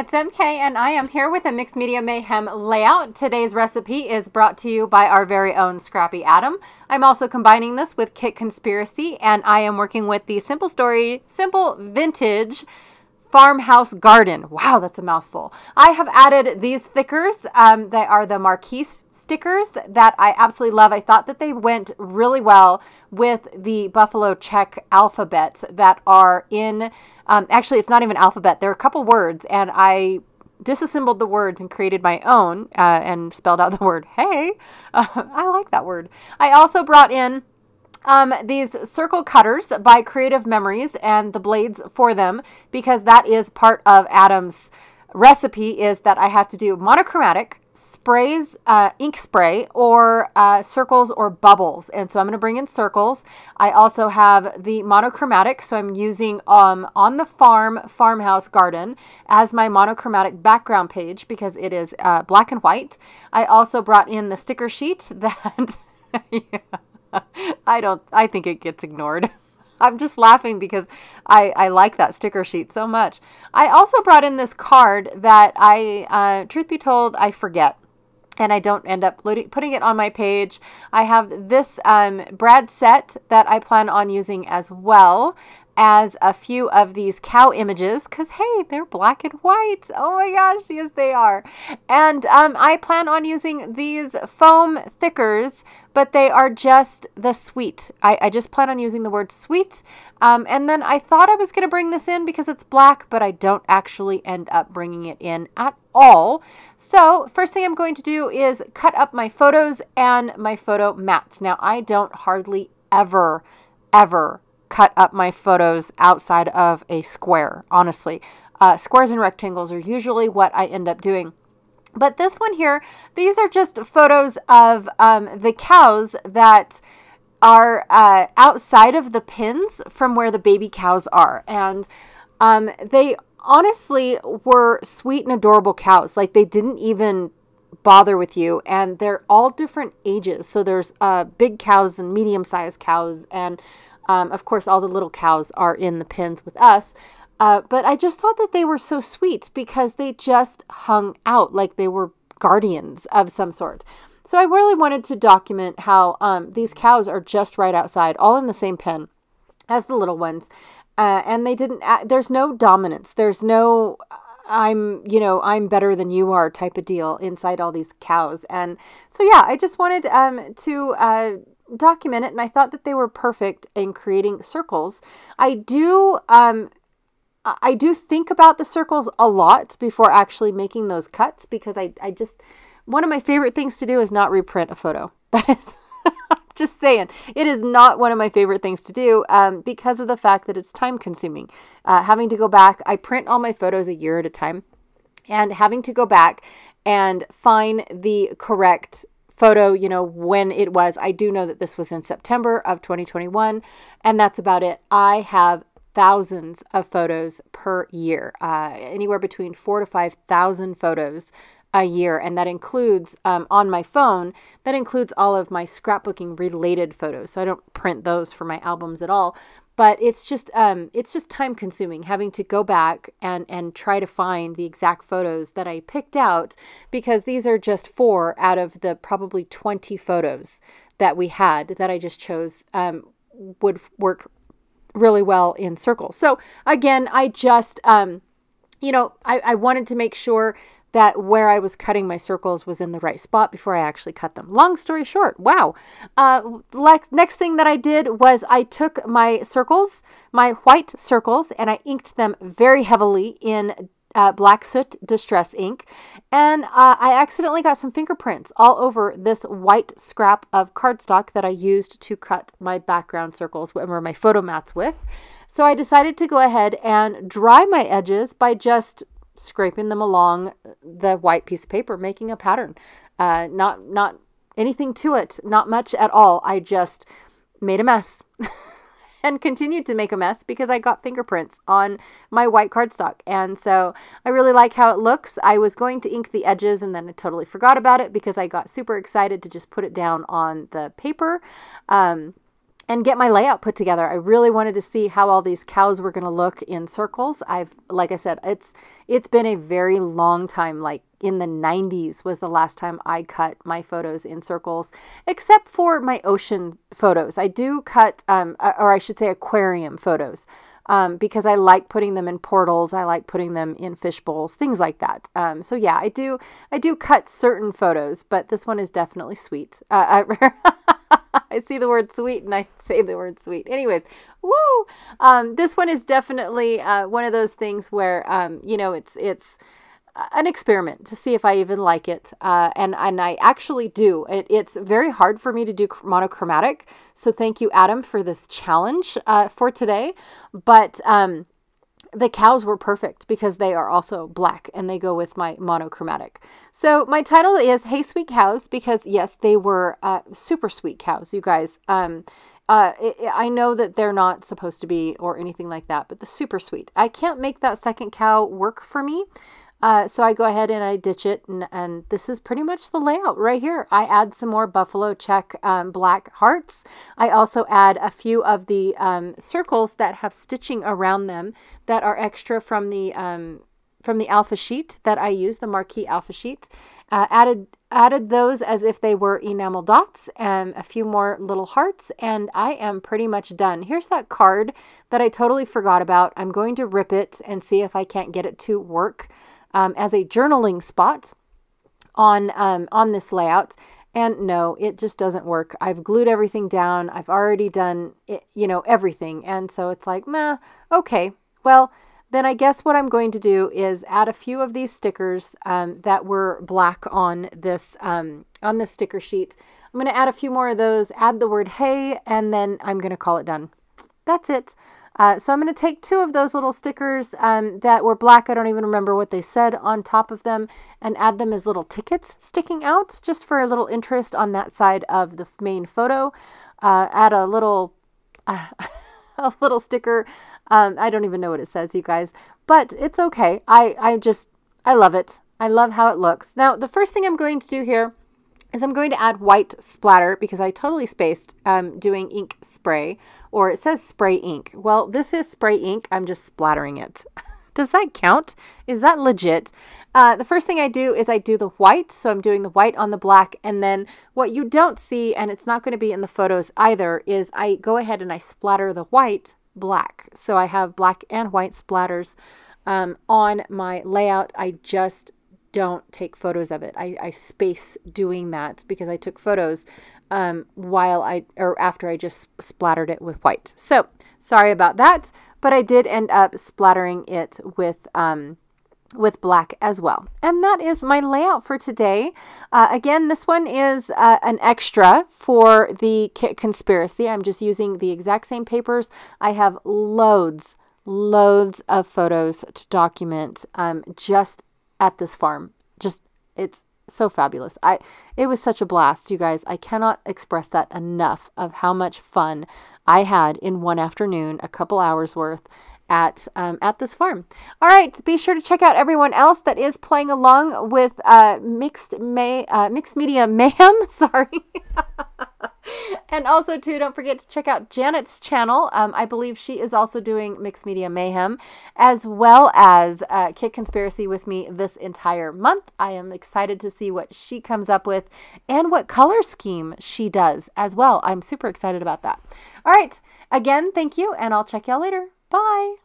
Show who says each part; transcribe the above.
Speaker 1: it's MK and I am here with a Mixed Media Mayhem layout. Today's recipe is brought to you by our very own Scrappy Adam. I'm also combining this with Kit Conspiracy, and I am working with the Simple Story, Simple Vintage Farmhouse Garden. Wow, that's a mouthful. I have added these stickers. They are the marquee stickers that I absolutely love. I thought that they went really well with the Buffalo Check alphabets that are in, actually it's not even alphabet, there are a couple words, and I disassembled the words and created my own and spelled out the word hey. I like that word. I also brought in these circle cutters by Creative Memories and the blades for them, because that is part of Adam's recipe, is that I have to do monochromatic sprays, ink spray, or circles or bubbles. And so I'm going to bring in circles. I also have the monochromatic, so I'm using On the Farmhouse Garden as my monochromatic background page because it is black and white. I also brought in the sticker sheet that I think it gets ignored. I'm just laughing because I like that sticker sheet so much. I also brought in this card that truth be told, I forget. And I don't end up putting it on my page. I have this Brad set that I plan on using as well as a few of these cow images because, hey, they're black and white. Oh my gosh, yes, they are. And I plan on using these foam thickers, but they are just the sweet. I just plan on using the word sweet. And then I thought I was going to bring this in because it's black, but I don't actually end up bringing it in at all. So first thing I'm going to do is cut up my photos and my photo mats. Now, I don't hardly ever cut up my photos outside of a square, honestly. Squares and rectangles are usually what I end up doing. But this one here, these are just photos of the cows that are outside of the pens from where the baby cows are. And they honestly were sweet and adorable cows. Like, they didn't even bother with you, and they're all different ages. So there's big cows and medium-sized cows, and of course all the little cows are in the pens with us. But I just thought that they were so sweet because they just hung out like they were guardians of some sort. So I really wanted to document how these cows are just right outside, all in the same pen as the little ones. And they didn't, there's no dominance. There's no, I'm better than you are type of deal inside all these cows. And so, yeah, I just wanted to document it. And I thought that they were perfect in creating circles. I do think about the circles a lot before actually making those cuts because I just, one of my favorite things to do is not reprint a photo. That is, just saying, it is not one of my favorite things to do because of the fact that it's time consuming. Having to go back, I print all my photos a year at a time, and having to go back and find the correct photo, when it was. I do know that this was in September of 2021, and that's about it. I have thousands of photos per year, anywhere between 4,000 to 5,000 photos a year, and that includes on my phone, that includes all of my scrapbooking related photos. So I don't print those for my albums at all, but it's just time consuming having to go back and try to find the exact photos that I picked out, because these are just 4 out of the probably 20 photos that we had that I just chose would work really well in circles. So again, I just, I wanted to make sure that where I was cutting my circles was in the right spot before I actually cut them. Long story short, wow. Next thing that I did was I took my circles, my white circles, and I inked them very heavily in Black Soot Distress ink. And I accidentally got some fingerprints all over this white scrap of cardstock that I used to cut my background circles or my photo mats with. So I decided to go ahead and dry my edges by just scraping them along the white piece of paper, making a pattern. Not anything to it, not much at all. I just made a mess and continued to make a mess because I got fingerprints on my white cardstock. And so I really like how it looks. I was going to ink the edges and then I totally forgot about it because I got super excited to just put it down on the paper. and get my layout put together. I really wanted to see how all these cows were going to look in circles. Like I said, it's been a very long time, like in the 90s was the last time I cut my photos in circles, except for my ocean photos. I do cut, or I should say aquarium photos, because I like putting them in portals. I like putting them in fish bowls, things like that. So yeah, I do cut certain photos, but this one is definitely sweet. I see the word sweet and I say the word sweet. Anyways, woo! This one is definitely one of those things where, you know, it's an experiment to see if I even like it. And I actually do. It's very hard for me to do monochromatic. So thank you, Adam, for this challenge for today. But the cows were perfect because they are also black and they go with my monochromatic. So my title is Hey Sweet Cows, because yes, they were super sweet cows, you guys. I know that they're not supposed to be or anything like that, but the super sweet. I can't make that second cow work for me. So I go ahead and I ditch it, and this is pretty much the layout right here. I add some more buffalo check black hearts. I also add a few of the circles that have stitching around them that are extra from the alpha sheet that I use, the marquee alpha sheet. Added those as if they were enamel dots, and a few more little hearts, and I am pretty much done. Here's that card that I totally forgot about. I'm going to rip it and see if I can't get it to work as a journaling spot on this layout. And no, it just doesn't work. I've glued everything down. I've already done it, you know, everything. And so it's like, meh, okay. Well, then I guess what I'm going to do is add a few of these stickers that were black on this sticker sheet. I'm going to add a few more of those, add the word hey, and then I'm going to call it done. That's it. So I'm going to take 2 of those little stickers that were black. I don't even remember what they said on top of them, and add them as little tickets sticking out just for a little interest on that side of the main photo. Add a little sticker. I don't even know what it says, you guys, but it's okay. I love it. I love how it looks. Now, the first thing I'm going to do here is I'm going to add white splatter, because I totally spaced doing ink spray, or it says spray ink. Well, this is spray ink. I'm just splattering it. Does that count? Is that legit? The first thing I do is I do the white. So I'm doing the white on the black. And then what you don't see, and it's not going to be in the photos either, is I go ahead and I splatter the white black. So I have black and white splatters on my layout. I just don't take photos of it. I space doing that because I took photos after I just splattered it with white. So sorry about that, but I did end up splattering it with black as well. And that is my layout for today. Again, this one is an extra for the Kit Conspiracy. I'm just using the exact same papers. I have loads of photos to document just at this farm. It's so fabulous. It was such a blast, you guys. I cannot express that enough of how much fun I had in one afternoon, a couple hours worth at this farm. All right, be sure to check out everyone else that is playing along with Mixed Media Mayhem. Sorry. And also, too, don't forget to check out Janet's channel. I believe she is also doing Mixed Media Mayhem, as well as Kit Conspiracy with me this entire month. I am excited to see what she comes up with and what color scheme she does as well. I'm super excited about that. All right. Again, thank you, and I'll check y'all later. Bye.